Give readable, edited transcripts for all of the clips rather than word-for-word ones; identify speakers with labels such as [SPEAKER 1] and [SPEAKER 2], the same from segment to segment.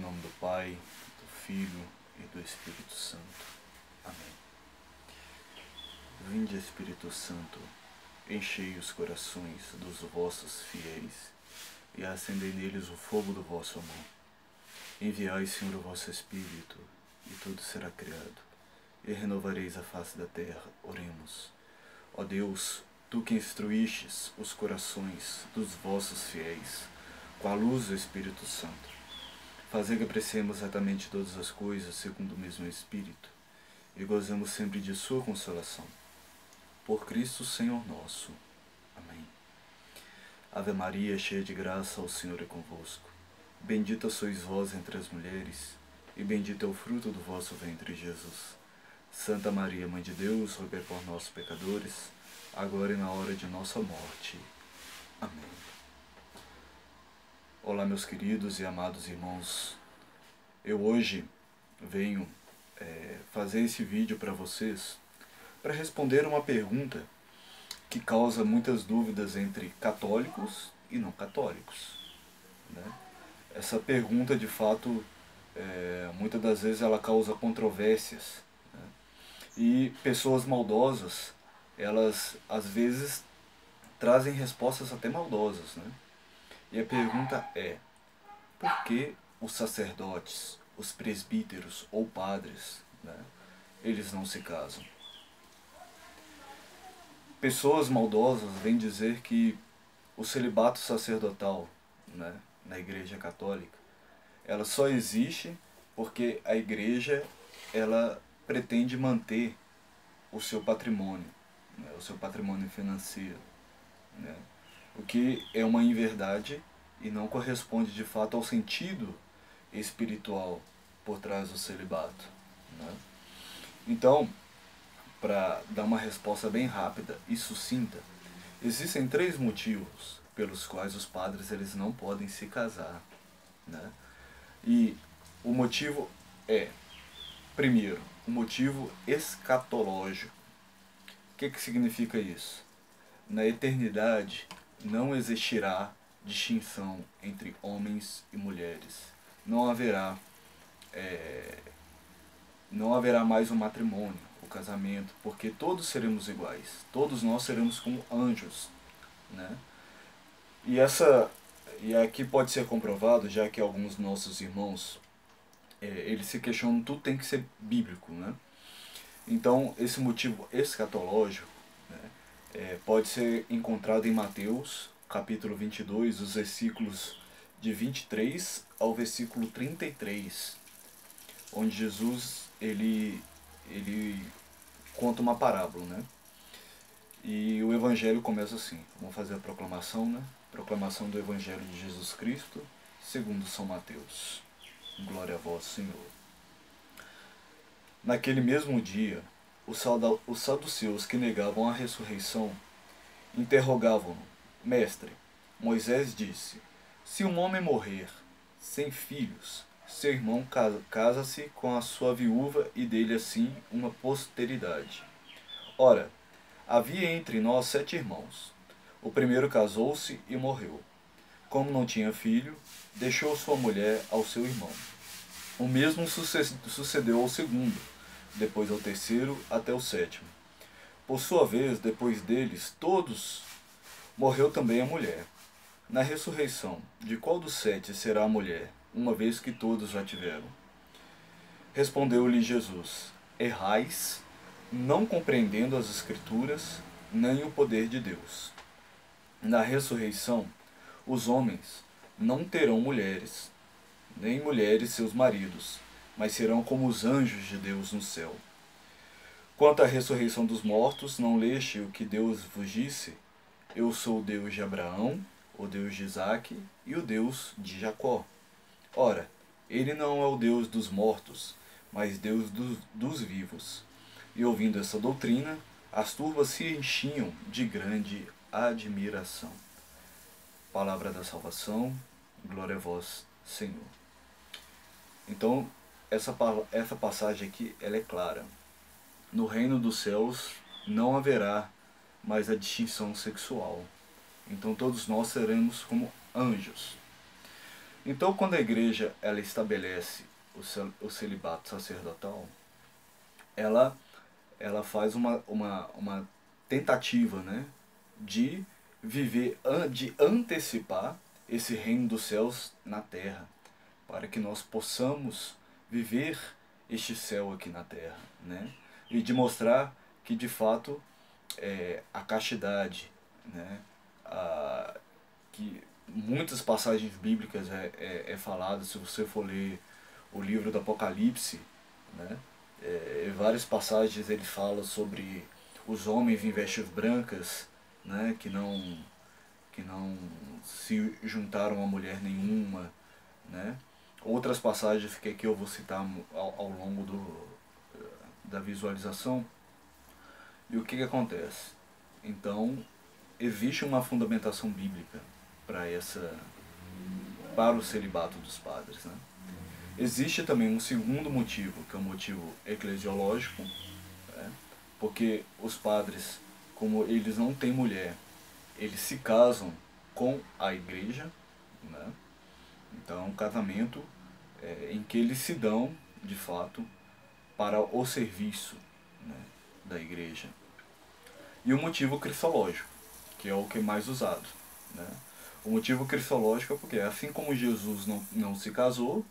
[SPEAKER 1] nome do Pai, do Filho e do Espírito Santo. Amém. Vinde, Espírito Santo, enchei os corações dos vossos fiéis e acendei neles o fogo do vosso amor. Enviai, Senhor, o vosso Espírito, e tudo será criado, e renovareis a face da terra. Oremos. Ó Deus, Tu que instruístes os corações dos vossos fiéis com a luz do Espírito Santo, fazei que apreciemos retamente todas as coisas segundo o mesmo Espírito, e gozemos sempre de Sua consolação. Por Cristo Senhor nosso. Amém. Ave Maria, cheia de graça, o Senhor é convosco. Bendita sois vós entre as mulheres, e bendito é o fruto do vosso ventre, Jesus. Santa Maria, Mãe de Deus, rogai por nós, pecadores, agora e na hora de nossa morte. Amém. Olá, meus queridos e amados irmãos. Eu hoje venho fazer esse vídeo para vocês para responder uma pergunta que causa muitas dúvidas entre católicos e não católicos, né? Essa pergunta, de fato, muitas das vezes ela causa controvérsias, né? E pessoas maldosas, elas às vezes trazem respostas até maldosas, né? E a pergunta é: por que os sacerdotes, os presbíteros ou padres, né, eles não se casam? Pessoas maldosas vêm dizer que o celibato sacerdotal, né, na Igreja Católica, ela só existe porque a Igreja ela pretende manter o seu patrimônio, né, o seu patrimônio financeiro, né, o que é uma inverdade e não corresponde de fato ao sentido espiritual por trás do celibato, né? Então, para dar uma resposta bem rápida e sucinta, existem 3 motivos pelos quais os padres eles não podem se casar, né? E o motivo é, primeiro, o motivo escatológico. O que significa isso? Na eternidade não existirá distinção entre homens e mulheres. Não haverá mais o matrimônio, o casamento, porque todos seremos iguais. Todos nós seremos como anjos, né? E aqui pode ser comprovado, já que alguns nossos irmãos eles se questionam, tudo tem que ser bíblico, né? Então, esse motivo escatológico, né, pode ser encontrado em Mateus, capítulo 22, os versículos de 23 ao versículo 33, onde Jesus ele conta uma parábola, né? E o evangelho começa assim. Vamos fazer a proclamação, né? Proclamação do Evangelho de Jesus Cristo, segundo São Mateus. Glória a vós, Senhor. Naquele mesmo dia, os saduceus que negavam a ressurreição interrogavam-no: Mestre, Moisés disse, se um homem morrer sem filhos, seu irmão casa-se com a sua viúva e dele assim uma posteridade. Ora, havia entre nós 7 irmãos. O primeiro casou-se e morreu. Como não tinha filho, deixou sua mulher ao seu irmão. O mesmo sucedeu ao segundo, depois ao terceiro, até o 7º. Por sua vez, depois deles, todos, morreu também a mulher. Na ressurreição, de qual dos 7 será a mulher, uma vez que todos já tiveram? Respondeu-lhe Jesus: Errais, não compreendendo as Escrituras, nem o poder de Deus. Na ressurreição, os homens não terão mulheres, nem mulheres seus maridos, mas serão como os anjos de Deus no céu. Quanto à ressurreição dos mortos, não leste o que Deus vos disse? Eu sou o Deus de Abraão, o Deus de Isaque e o Deus de Jacó. Ora, ele não é o Deus dos mortos, mas Deus dos vivos. E ouvindo essa doutrina, as turmas se enchiam de grande admiração. Palavra da salvação, glória a vós, Senhor. Então, essa passagem aqui, ela é clara. No reino dos céus não haverá mais a distinção sexual. Então todos nós seremos como anjos. Então, quando a igreja ela estabelece o celibato sacerdotal, ela, ela faz uma tentativa, né, de viver, de antecipar esse reino dos céus na terra, para que nós possamos viver este céu aqui na terra, né, e de mostrar que de fato a castidade, né, que muitas passagens bíblicas é falado, se você for ler o livro do Apocalipse, né, várias passagens ele fala sobre os homens em vestes brancas, né, que não se juntaram a mulher nenhuma, né. Outras passagens que aqui eu vou citar ao longo da visualização. E o que acontece? Então, existe uma fundamentação bíblica para para o celibato dos padres, né? Existe também um segundo motivo, que é o motivo eclesiológico, né? Porque os padres, como eles não têm mulher, eles se casam com a igreja, né? Então é um casamento em que eles se dão, de fato, para o serviço, né, da igreja. E o motivo cristológico, que é o que é mais usado, né? O motivo cristológico é porque, assim como Jesus não se casou,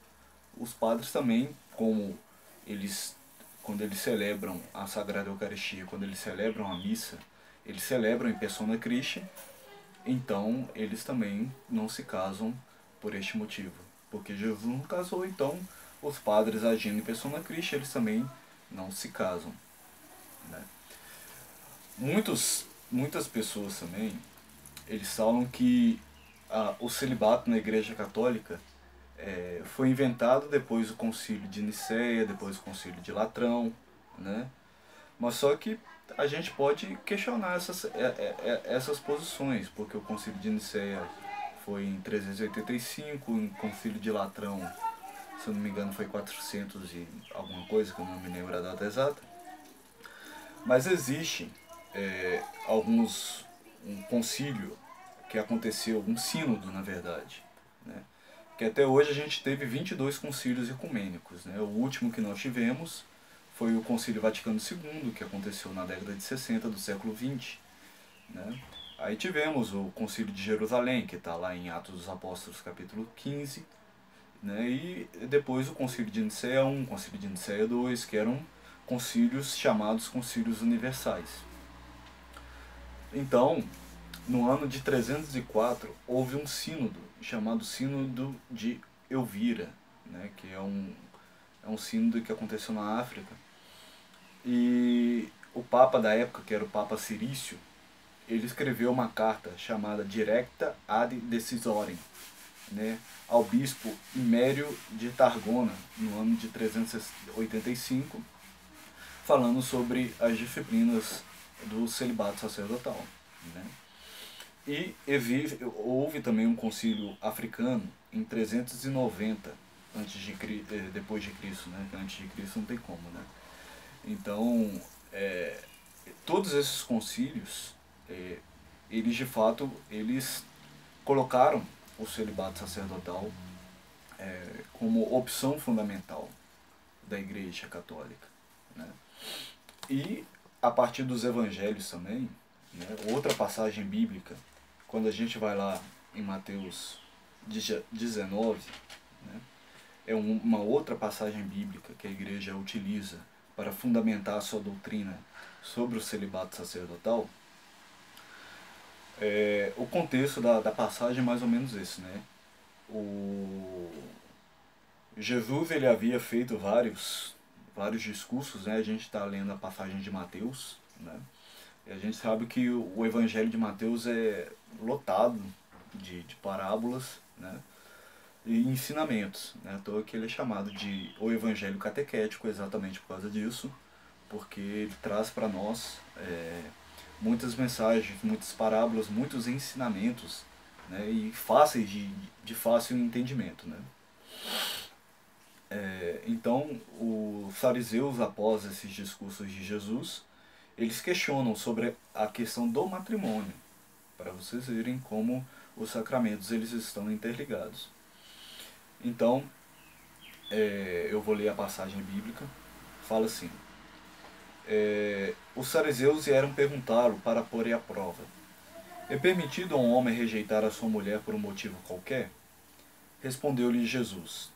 [SPEAKER 1] os padres também, como eles, quando eles celebram a Sagrada Eucaristia, quando eles celebram a missa, eles celebram em persona Christi, então eles também não se casam por este motivo. Porque Jesus não casou, então os padres agindo em persona Christi, eles também não se casam, né? Muitas pessoas também, eles falam que o celibato na Igreja Católica foi inventado depois do Concílio de Nicéia, depois do Concílio de Latrão, né? Mas só que a gente pode questionar essas posições, porque o Concílio de Nicéia foi em 385, o Concílio de Latrão, se eu não me engano, foi 400 e alguma coisa, que eu não me lembro a data exata. Mas existe um concílio que aconteceu, um sínodo na verdade, né? Que até hoje a gente teve 22 concílios ecumênicos, né? O último que nós tivemos foi o Concílio Vaticano II, que aconteceu na década de 60 do século XX, né? Aí tivemos o Concílio de Jerusalém, que está lá em Atos dos Apóstolos capítulo 15, né? E depois o Concílio de Nicéia I, Concílio de Nicéia II, que eram concílios chamados concílios universais. Então, no ano de 304, houve um sínodo, chamado Sínodo de Elvira, né, que é um sínodo que aconteceu na África. E o Papa da época, que era o Papa Cirício, ele escreveu uma carta chamada Directa ad Decisorium, né, ao bispo Imério de Tarragona, no ano de 385, falando sobre as disciplinas do celibato sacerdotal, né? E houve também um concílio africano em 390 depois de Cristo, né? Antes de Cristo não tem como, né? Então, todos esses concílios, eles de fato, eles colocaram o celibato sacerdotal como opção fundamental da Igreja Católica, né? E a partir dos Evangelhos também, né? Outra passagem bíblica, quando a gente vai lá em Mateus 19, né? É uma outra passagem bíblica que a igreja utiliza para fundamentar a sua doutrina sobre o celibato sacerdotal. O contexto da passagem é mais ou menos esse, né? Jesus ele havia feito vários discursos, né? A gente está lendo a passagem de Mateus, né? E a gente sabe que o Evangelho de Mateus é lotado de parábolas, né? E ensinamentos, né? À toa que ele é chamado de o Evangelho catequético exatamente por causa disso, porque ele traz para nós muitas mensagens, muitas parábolas, muitos ensinamentos, né? E fáceis de fácil entendimento, né? Então, os fariseus, após esses discursos de Jesus, eles questionam sobre a questão do matrimônio, para vocês verem como os sacramentos eles estão interligados. Então, eu vou ler a passagem bíblica. Fala assim: os fariseus vieram perguntá-lo para pôr à prova: é permitido a um homem rejeitar a sua mulher por um motivo qualquer? Respondeu-lhe Jesus: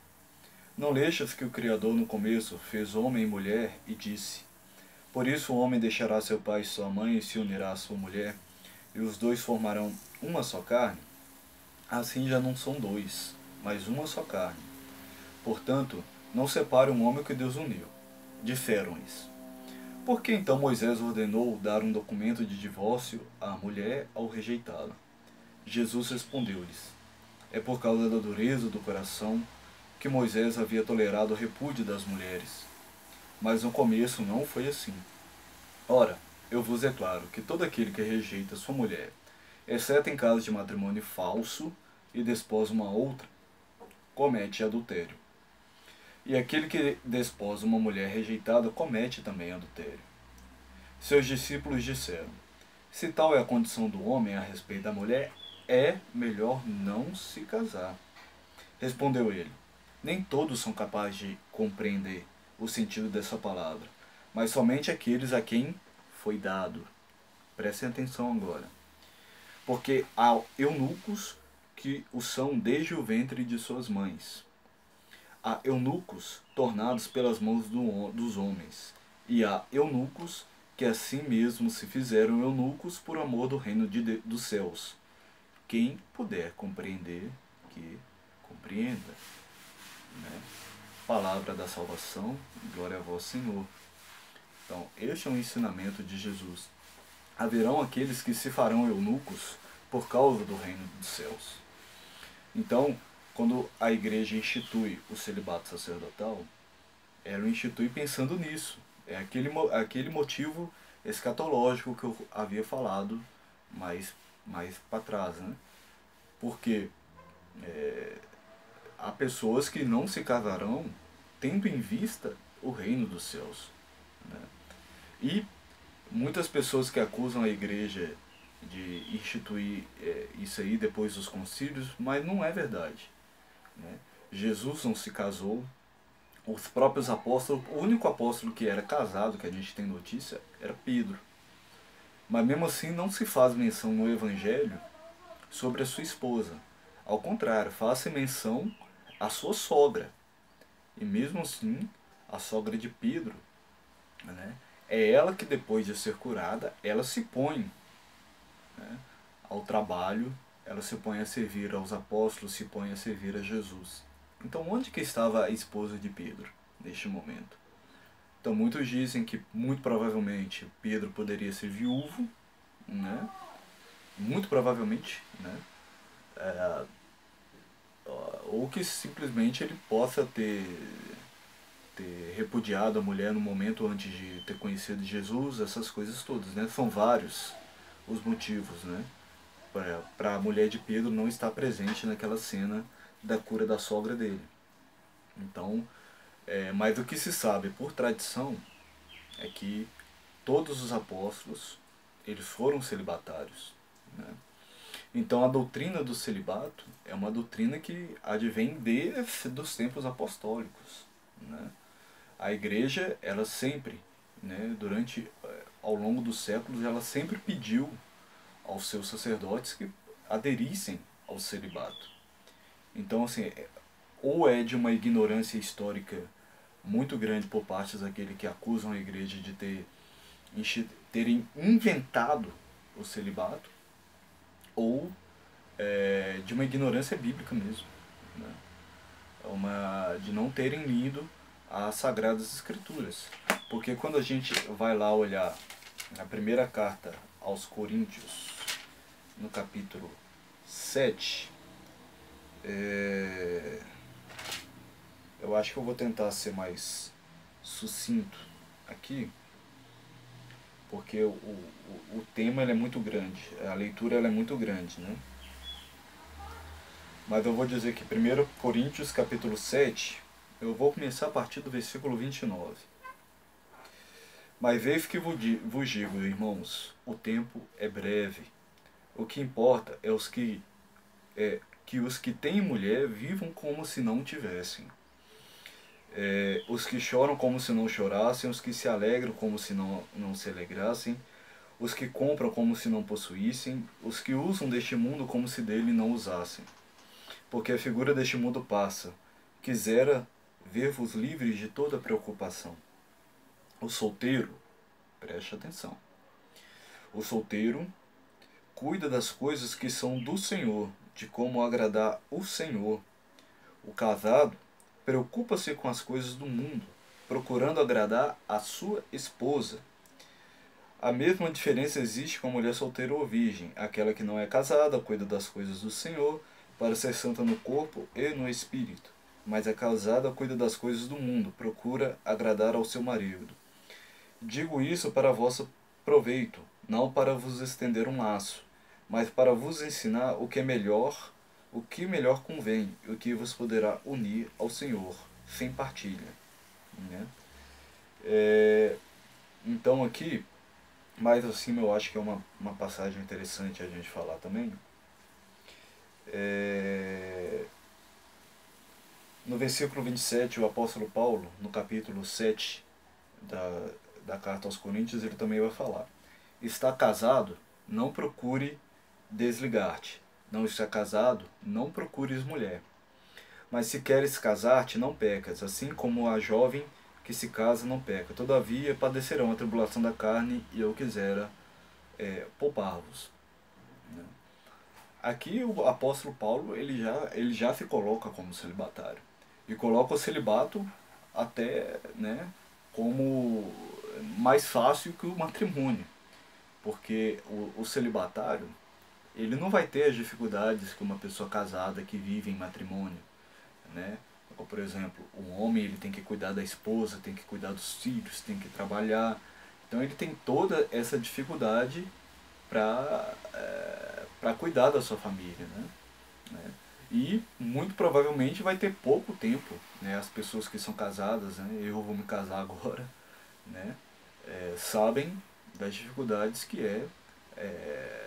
[SPEAKER 1] não leixas que o Criador no começo fez homem e mulher e disse: por isso o homem deixará seu pai e sua mãe e se unirá à sua mulher, e os dois formarão uma só carne? Assim já não são dois, mas uma só carne. Portanto, não separe um homem que Deus uniu. Disseram-lhes: por que então Moisés ordenou dar um documento de divórcio à mulher ao rejeitá-la? Jesus respondeu-lhes: é por causa da dureza do coração que Moisés havia tolerado o repúdio das mulheres. Mas no começo não foi assim. Ora, eu vos declaro que todo aquele que rejeita sua mulher, exceto em caso de matrimônio falso, e desposa uma outra, comete adultério. E aquele que desposa uma mulher rejeitada comete também adultério. Seus discípulos disseram: se tal é a condição do homem a respeito da mulher, é melhor não se casar. Respondeu ele: nem todos são capazes de compreender o sentido dessa palavra, mas somente aqueles a quem foi dado. Prestem atenção agora. Porque há eunucos que o são desde o ventre de suas mães. Há eunucos tornados pelas mãos dos homens, e há eunucos que assim mesmo se fizeram eunucos por amor do reino dos céus. Quem puder compreender, que compreenda. Né? Palavra da salvação, glória a vós, Senhor. Então, este é um ensinamento de Jesus. Haverão aqueles que se farão eunucos por causa do reino dos céus. Então, quando a igreja institui o celibato sacerdotal, ela o institui pensando nisso. É aquele motivo escatológico que eu havia falado mais para trás. Né? Porque há pessoas que não se casarão tendo em vista o reino dos céus. Né? E muitas pessoas que acusam a igreja de instituir isso aí depois dos concílios, mas não é verdade. Né? Jesus não se casou, os próprios apóstolos, o único apóstolo que era casado, que a gente tem notícia, era Pedro. Mas mesmo assim não se faz menção no Evangelho sobre a sua esposa. Ao contrário, faz-se menção à sua sogra. E mesmo assim, a sogra de Pedro, né, é ela que depois de ser curada, ela se põe, né, ao trabalho, ela se põe a servir aos apóstolos, se põe a servir a Jesus. Então onde que estava a esposa de Pedro neste momento? Então muitos dizem que muito provavelmente Pedro poderia ser viúvo, né? Muito provavelmente, né? Ou que simplesmente ele possa ter repudiado a mulher no momento antes de ter conhecido Jesus, essas coisas todas, né? São vários os motivos, né? Para a mulher de Pedro não estar presente naquela cena da cura da sogra dele. Então, mas o que se sabe por tradição é que todos os apóstolos eles foram celibatários. Né? Então a doutrina do celibato é uma doutrina que advém dos tempos apostólicos. Né? A igreja, ela sempre, né, ao longo dos séculos, ela sempre pediu aos seus sacerdotes que aderissem ao celibato. Então, assim, ou é de uma ignorância histórica muito grande por parte daqueles que acusam a igreja de terem inventado o celibato, ou de uma ignorância bíblica mesmo. Né? De não terem lido as Sagradas Escrituras. Porque quando a gente vai lá olhar na primeira carta aos Coríntios, no capítulo 7, eu acho que eu vou tentar ser mais sucinto aqui, porque o tema ele é muito grande, a leitura ela é muito grande, né? Mas eu vou dizer que 1 Coríntios capítulo 7, eu vou começar a partir do versículo 29. Mas vejo que vos digo, irmãos, o tempo é breve. O que importa é que os que têm mulher vivam como se não tivessem. Os que choram como se não chorassem, os que se alegram como se não se alegrassem, os que compram como se não possuíssem, os que usam deste mundo como se dele não usassem. Porque a figura deste mundo passa. Quisera ver-vos livres de toda preocupação. O solteiro, preste atenção, o solteiro cuida das coisas que são do Senhor, de como agradar o Senhor. O casado preocupa-se com as coisas do mundo, procurando agradar a sua esposa. A mesma diferença existe com a mulher solteira ou virgem. Aquela que não é casada cuida das coisas do Senhor, para ser santa no corpo e no espírito. Mas a casada cuida das coisas do mundo, procura agradar ao seu marido. Digo isso para vosso proveito, não para vos estender um laço, mas para vos ensinar o que melhor convém, e o que vos poderá unir ao Senhor, sem partilha. Né? Então aqui, mais acima eu acho que é uma passagem interessante a gente falar também. No versículo 27, o apóstolo Paulo, no capítulo 7 da carta aos Coríntios, ele também vai falar: está casado, não procure desligar-te. Não está casado, não procures mulher. Mas se queres casar-te, não pecas, assim como a jovem que se casa não peca. Todavia padecerão a tribulação da carne, e eu quisera poupar-vos. Aqui o apóstolo Paulo ele já se coloca como celibatário. E coloca o celibato até, né, como mais fácil que o matrimônio. Porque o celibatário, ele não vai ter as dificuldades que uma pessoa casada que vive em matrimônio, né? Por exemplo, o homem ele tem que cuidar da esposa, tem que cuidar dos filhos, tem que trabalhar. Então ele tem toda essa dificuldade para cuidar da sua família, né? E muito provavelmente vai ter pouco tempo, né? As pessoas que são casadas, né? Eu vou me casar agora, né? Sabem das dificuldades que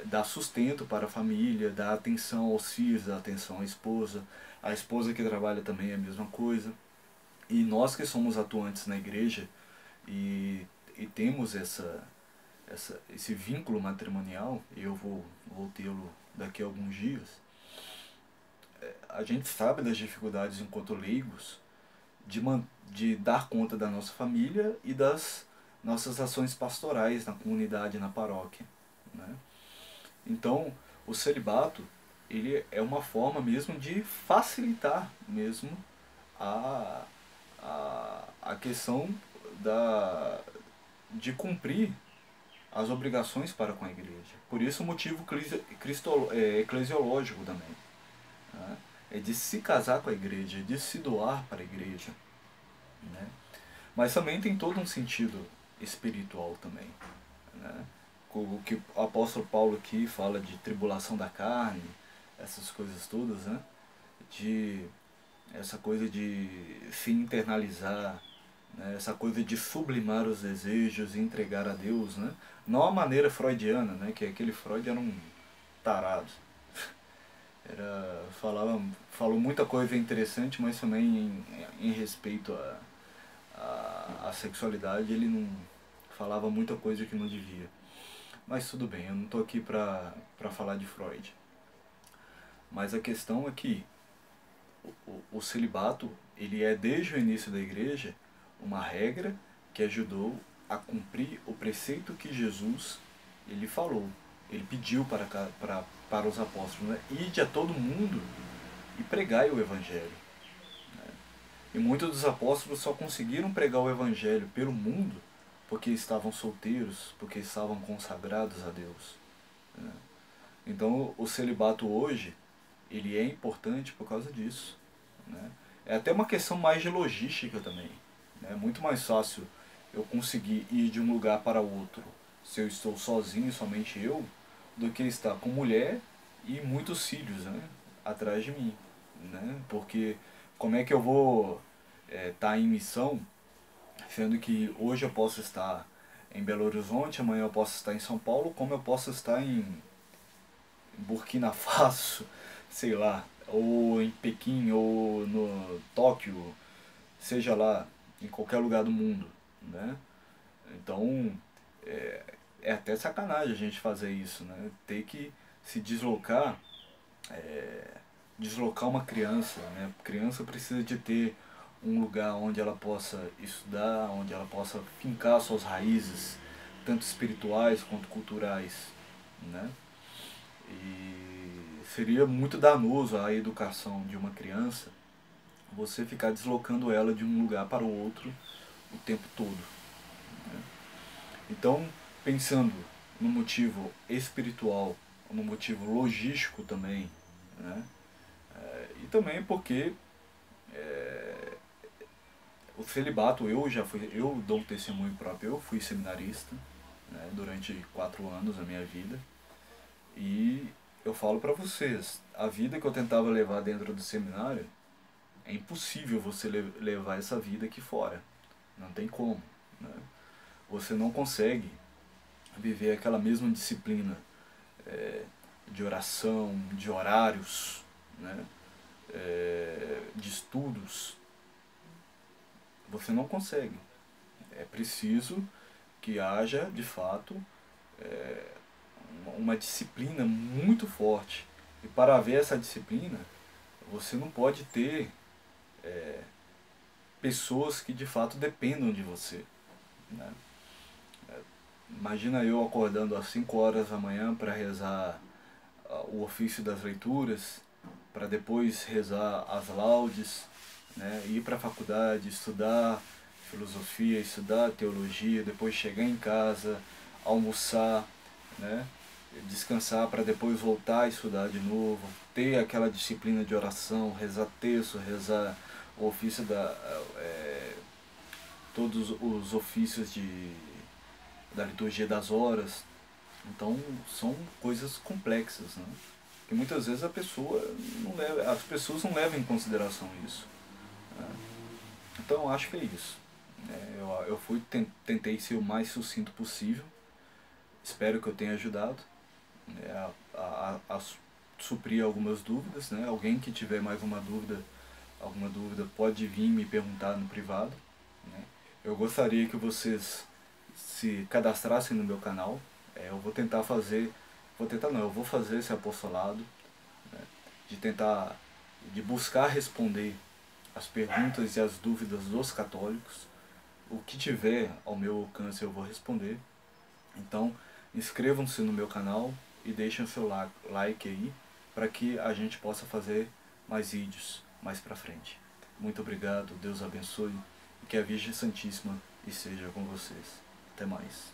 [SPEAKER 1] dar sustento para a família, dar atenção aos filhos, dar atenção à esposa. A esposa que trabalha também é a mesma coisa. E nós que somos atuantes na igreja e temos esse vínculo matrimonial, e eu vou tê-lo daqui a alguns dias, a gente sabe das dificuldades enquanto leigos de dar conta da nossa família e das nossas ações pastorais na comunidade, na paróquia, né? Então, o celibato ele é uma forma mesmo de facilitar mesmo a questão de cumprir as obrigações para com a igreja. Por isso o motivo eclesiológico também, né? É de se casar com a igreja, de se doar para a igreja, né? Mas também tem todo um sentido espiritual também, né? O que o apóstolo Paulo aqui fala de tribulação da carne, essas coisas todas, né? Essa coisa de se internalizar, né? Essa coisa de sublimar os desejos e entregar a Deus, né? Não a maneira freudiana, né? Que aquele Freud era um tarado. Falou muita coisa interessante, mas também em respeito à sexualidade ele não falava muita coisa que não devia. Mas tudo bem, eu não estou aqui para falar de Freud. Mas a questão é que o celibato ele é desde o início da igreja uma regra que ajudou a cumprir o preceito que Jesus ele falou. Ele pediu para os apóstolos, né? Ide a todo mundo e pregai o evangelho, né? E muitos dos apóstolos só conseguiram pregar o evangelho pelo mundo porque estavam solteiros, porque estavam consagrados a Deus, né? Então o celibato hoje ele é importante por causa disso, né? É até uma questão mais de logística também, né? É muito mais fácil eu conseguir ir de um lugar para outro se eu estou sozinho, somente eu, do que estar com mulher e muitos filhos, né, atrás de mim, né? Porque como é que eu vou estar em missão, sendo que hoje eu posso estar em Belo Horizonte, amanhã eu posso estar em São Paulo, como eu posso estar em Burkina Faso, sei lá, ou em Pequim, ou no Tóquio, seja lá, em qualquer lugar do mundo, né? Então, é até sacanagem a gente fazer isso, né? Ter que se deslocar uma criança, né? A criança precisa de ter um lugar onde ela possa estudar, onde ela possa fincar suas raízes, tanto espirituais quanto culturais, né? E seria muito danoso à educação de uma criança você ficar deslocando ela de um lugar para o outro o tempo todo. Então, pensando no motivo espiritual, no motivo logístico também, né? E também porque o celibato, eu dou um testemunho próprio, eu fui seminarista, né, durante 4 anos da minha vida, e eu falo para vocês, a vida que eu tentava levar dentro do seminário, é impossível você levar essa vida aqui fora, não tem como, né? Você não consegue viver aquela mesma disciplina de oração, de horários, né, de estudos, você não consegue. É preciso que haja, de fato, uma disciplina muito forte. E para haver essa disciplina, você não pode ter pessoas que de fato dependam de você, né? Imagina eu acordando às 5 horas da manhã para rezar o ofício das leituras, para depois rezar as laudes, né? Ir para a faculdade, estudar filosofia, estudar teologia, depois chegar em casa, almoçar, né? Descansar para depois voltar a estudar de novo, ter aquela disciplina de oração, rezar terço, rezar o ofício todos os ofícios da liturgia das horas. Então são coisas complexas, né? Que muitas vezes as pessoas não levam em consideração isso, né? Então eu acho que é isso. Tentei ser o mais sucinto possível. Espero que eu tenha ajudado, né, a suprir algumas dúvidas, né? Alguém que tiver mais alguma dúvida pode vir me perguntar no privado, né? Eu gostaria que vocês se cadastrassem no meu canal. Eu vou tentar não, eu vou fazer esse apostolado, né, de buscar responder as perguntas e as dúvidas dos católicos. O que tiver ao meu alcance eu vou responder. Então, inscrevam-se no meu canal e deixem o seu like aí, para que a gente possa fazer mais vídeos mais pra frente. Muito obrigado, Deus abençoe e que a Virgem Santíssima esteja com vocês. Até mais.